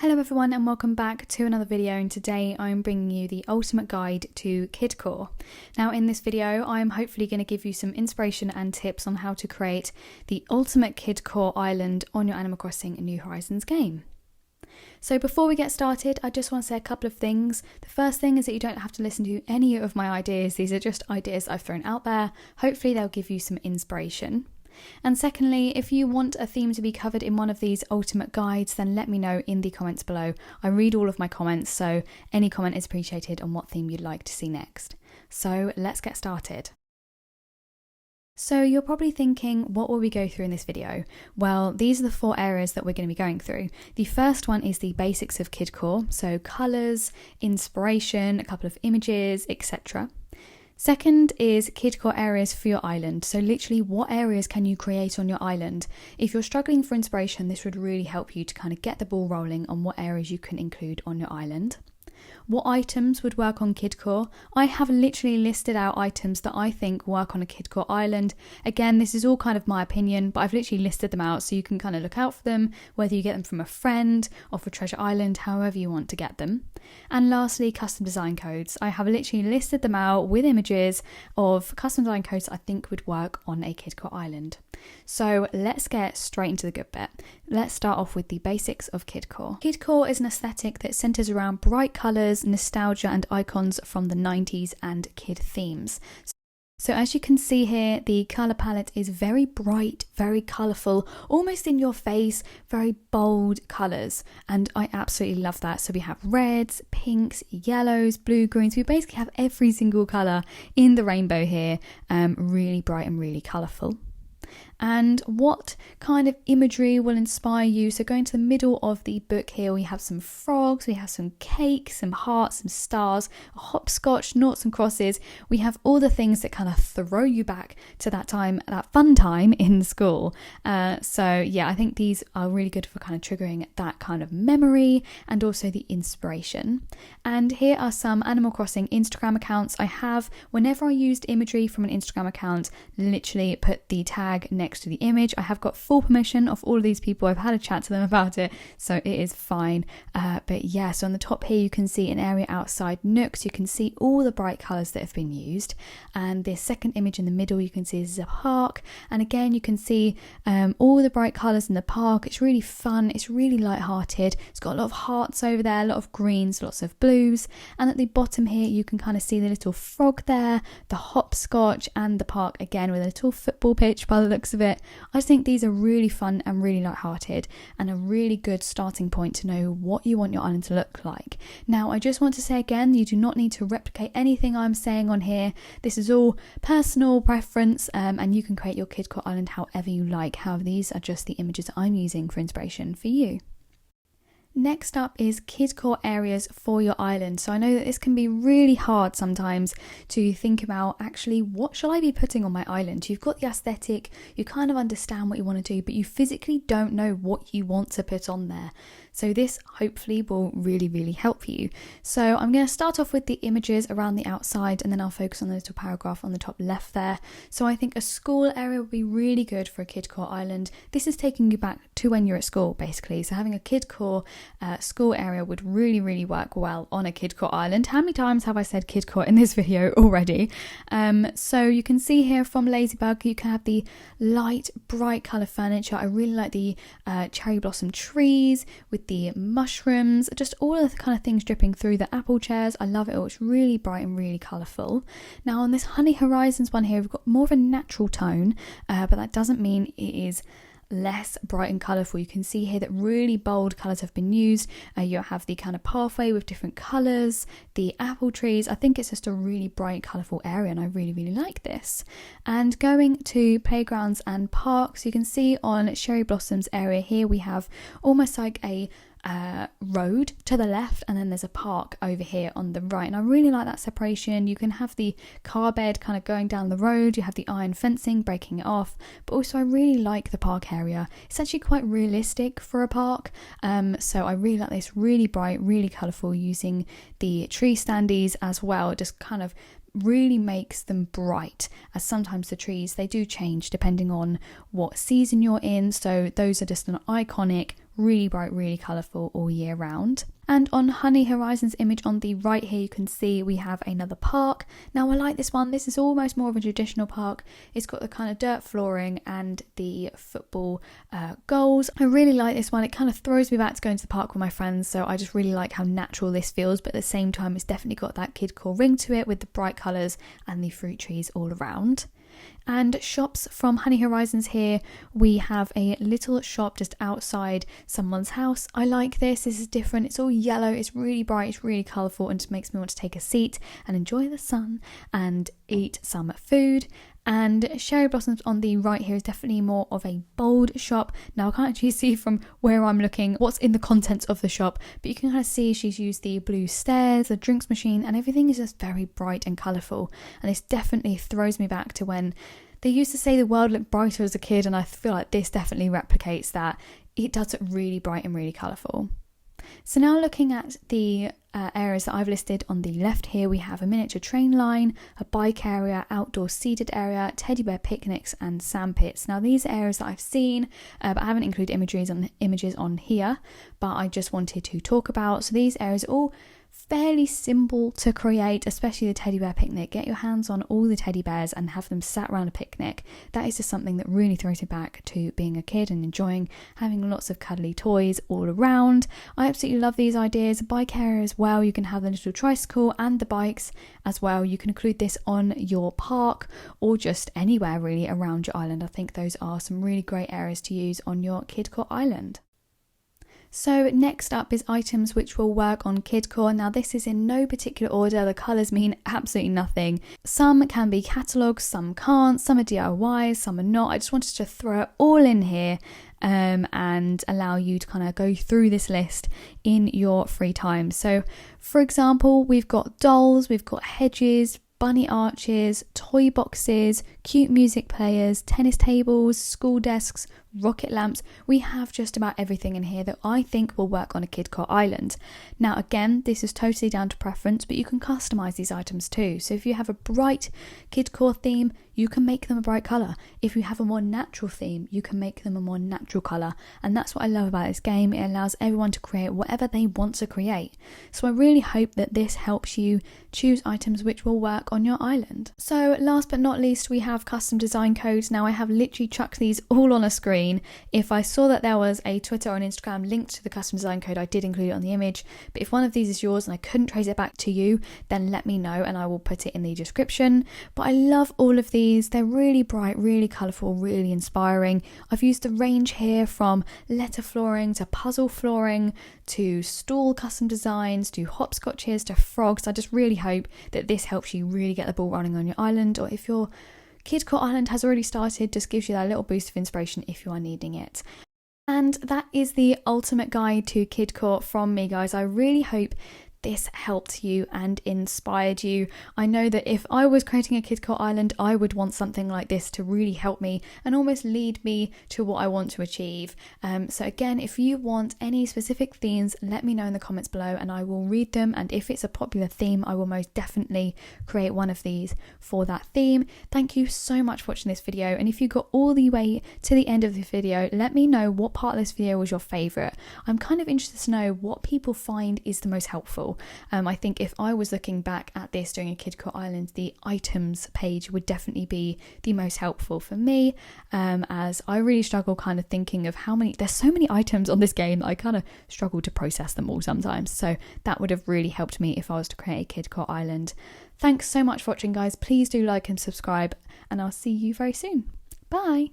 Hello everyone and welcome back to another video, and today I'm bringing you the ultimate guide to KIDCORE. Now in this video I'm hopefully going to give you some inspiration and tips on how to create the ultimate KIDCORE island on your Animal Crossing New Horizons game. So before we get started, I just want to say a couple of things. The first thing is that you don't have to listen to any of my ideas. These are just ideas I've thrown out there. Hopefully they'll give you some inspiration. And secondly, if you want a theme to be covered in one of these ultimate guides, then let me know in the comments below. I read all of my comments, so any comment is appreciated on what theme you'd like to see next. So let's get started. So you're probably thinking, what will we go through in this video? Well, these are the 4 areas that we're going to be going through. The first one is the basics of KIDCORE, so colours, inspiration, a couple of images, etc. Second is KIDCORE areas for your island. So literally, what areas can you create on your island? If you're struggling for inspiration, this would really help you to kind of get the ball rolling on what areas you can include on your island. What items would work on KIDCORE? I have literally listed out items that I think work on a KIDCORE island. Again, this is all kind of my opinion, but I've literally listed them out so you can kind of look out for them, whether you get them from a friend or for Treasure Island, however you want to get them. And lastly, custom design codes. I have literally listed them out with images of custom design codes I think would work on a KIDCORE island. So let's get straight into the good bit. Let's start off with the basics of KIDCORE. KIDCORE is an aesthetic that centres around bright colours, nostalgia and icons from the 90s and kid themes. So as you can see here, the colour palette is very bright, very colourful, almost in your face, very bold colours, and I absolutely love that. So we have reds, pinks, yellows, blue, greens. We basically have every single colour in the rainbow here, really bright and really colourful. And what kind of imagery will inspire you? So going to the middle of the book here, we have some frogs, we have some cake, some hearts, some stars, a hopscotch, noughts and crosses. We have all the things that kind of throw you back to that time, that fun time in school. So yeah, I think these are really good for kind of triggering that kind of memory and also the inspiration. And here are some Animal Crossing Instagram accounts I have. Whenever I used imagery from an Instagram account, literally put the tag next to the image. I have got full permission of all of these people. I've had a chat to them about it, so it is fine. But yeah, so on the top here you can see an area outside Nooks. You can see all the bright colours that have been used, and this second image in the middle you can see this is a park, and again you can see all the bright colours in the park. It's really fun, it's really light-hearted. It's got a lot of hearts over there, a lot of greens, lots of blues, and at the bottom here you can kind of see the little frog there, the hopscotch, and the park again with a little football pitch by the looks of it. I just think these are really fun and really light-hearted and a really good starting point to know what you want your island to look like. Now I just want to say again, you do not need to replicate anything I'm saying on here. This is all personal preference, and you can create your KIDCORE island however you like. However, these are just the images I'm using for inspiration for you. Next up is KIDCORE areas for your island. So I know that this can be really hard sometimes to think about, actually, what shall I be putting on my island? You've got the aesthetic, you kind of understand what you want to do, but you physically don't know what you want to put on there. So this hopefully will really help you. So I'm going to start off with the images around the outside, and then I'll focus on the little paragraph on the top left there. So I think a school area would be really good for a KIDCORE island. This is taking you back to when you're at school basically. So having a KIDCORE school area would really work well on a KIDCORE island. How many times have I said KIDCORE in this video already? So you can see here from Ladybug you can have the light bright colour furniture. I really like the cherry blossom trees with the mushrooms, just all of the kind of things dripping through. The apple chairs, I love it all. It's really bright and really colourful. Now on this Honey Horizons one here, we've got more of a natural tone, but that doesn't mean it is less bright and colourful. You can see here that really bold colours have been used. You have the kind of pathway with different colours, the apple trees. I think it's just a really bright colourful area, and I really like this. And going to playgrounds and parks, you can see on Cherry Blossom's area here we have almost like a road to the left, and then there's a park over here on the right, and I really like that separation. You can have the car bed kind of going down the road, you have the iron fencing breaking it off, but also I really like the park area. It's actually quite realistic for a park, so I really like this, really bright, really colourful, using the tree standees as well. It just kind of really makes them bright, as sometimes the trees, they do change depending on what season you're in, so those are just an iconic really bright, really colourful all year round. And on Honey Horizon's image on the right here, you can see we have another park. Now I like this one. This is almost more of a traditional park. It's got the kind of dirt flooring and the football goals. I really like this one. It kind of throws me back to going to the park with my friends, so I just really like how natural this feels, but at the same time it's definitely got that kidcore ring to it with the bright colours and the fruit trees all around. And shops from Honey Horizons here, we have a little shop just outside someone's house. I like this. This is different. It's all yellow. It's really bright. It's really colourful and just makes me want to take a seat and enjoy the sun and eat some food. And Cherry Blossoms on the right here is definitely more of a bold shop. Now I can't actually see from where I'm looking what's in the contents of the shop, but you can kind of see she's used the blue stairs, the drinks machine, and everything is just very bright and colourful. And this definitely throws me back to when they used to say the world looked brighter as a kid, and I feel like this definitely replicates that. It does look really bright and really colourful. So now looking at the areas that I've listed on the left here, we have a miniature train line, a bike area, outdoor seated area, teddy bear picnics and sand pits. Now these are areas that I've seen, but I haven't included images on here, but I just wanted to talk about. So these areas are all fairly simple to create, especially the teddy bear picnic. Get your hands on all the teddy bears and have them sat around a picnic. That is just something that really throws me back to being a kid and enjoying having lots of cuddly toys all around. I absolutely love these ideas. Bike area as well, you can have the little tricycle and the bikes as well. You can include this on your park or just anywhere really around your island. I think those are some really great areas to use on your KidCore island. So next up is items which will work on KidCore. Now this is in no particular order, the colours mean absolutely nothing. Some can be catalogues, some can't, some are DIYs, some are not. I just wanted to throw it all in here and allow you to kind of go through this list in your free time. So for example, we've got dolls, we've got hedges, bunny arches, toy boxes, cute music players, tennis tables, school desks, rocket lamps. We have just about everything in here that I think will work on a KidCore island. Now again, this is totally down to preference, but you can customize these items too. So if you have a bright KidCore theme, you can make them a bright colour. If you have a more natural theme, you can make them a more natural colour. And that's what I love about this game. It allows everyone to create whatever they want to create. So I really hope that this helps you choose items which will work on your island. So last but not least, we have custom design codes. Now I have literally chucked these all on a screen. If I saw that there was a Twitter or an Instagram linked to the custom design code, I did include it on the image. But if one of these is yours and I couldn't trace it back to you, then let me know and I will put it in the description. But I love all of these. They're really bright, really colourful, really inspiring. I've used the range here from letter flooring to puzzle flooring to stool custom designs to hopscotches to frogs. I just really hope that this helps you really get the ball running on your island, or if your KidCore island has already started, just gives you that little boost of inspiration if you are needing it. And that is the ultimate guide to KidCore from me, guys. I really hope this helped you and inspired you. I know that if I was creating a KidCore island, I would want something like this to really help me and almost lead me to what I want to achieve. So again, if you want any specific themes, let me know in the comments below and I will read them. And if it's a popular theme, I will most definitely create one of these for that theme. Thank you so much for watching this video. And if you got all the way to the end of the video, let me know what part of this video was your favourite. I'm kind of interested to know what people find is the most helpful. I think if I was looking back at this during a KidCore island, the items page would definitely be the most helpful for me, as I really struggle kind of thinking of there's so many items on this game that I kind of struggle to process them all sometimes. So that would have really helped me if I was to create a KidCore island. Thanks so much for watching, guys. Please do like and subscribe and I'll see you very soon. Bye.